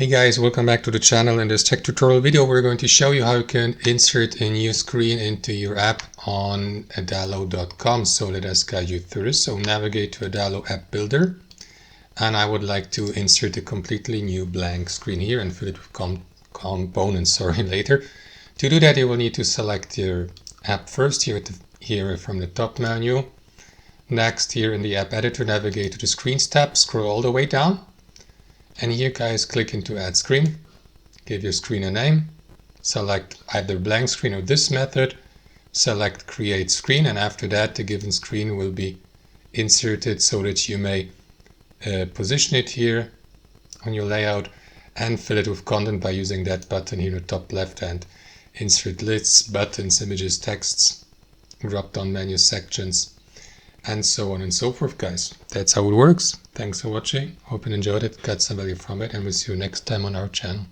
Hey guys, welcome back to the channel. In this tech tutorial video we're going to show you how you can insert a new screen into your app on adalo.com. So let us guide you through this. So navigate to Adalo app builder, and I would like to insert a completely new blank screen here and fill it with components later. To do that you will need to select your app first here from the top menu. Next, here in the app editor, navigate to the screens tab, scroll all the way down. And here guys, click into add screen, give your screen a name, select either blank screen or this method, select create screen, and after that the given screen will be inserted so that you may position it here on your layout and fill it with content by using that button here in the top left hand. Insert lists, buttons, images, texts, drop down menu sections, and so on and so forth guys. That's how it works. Thanks for watching. Hope you enjoyed it, got some value from it, and we'll see you next time on our channel.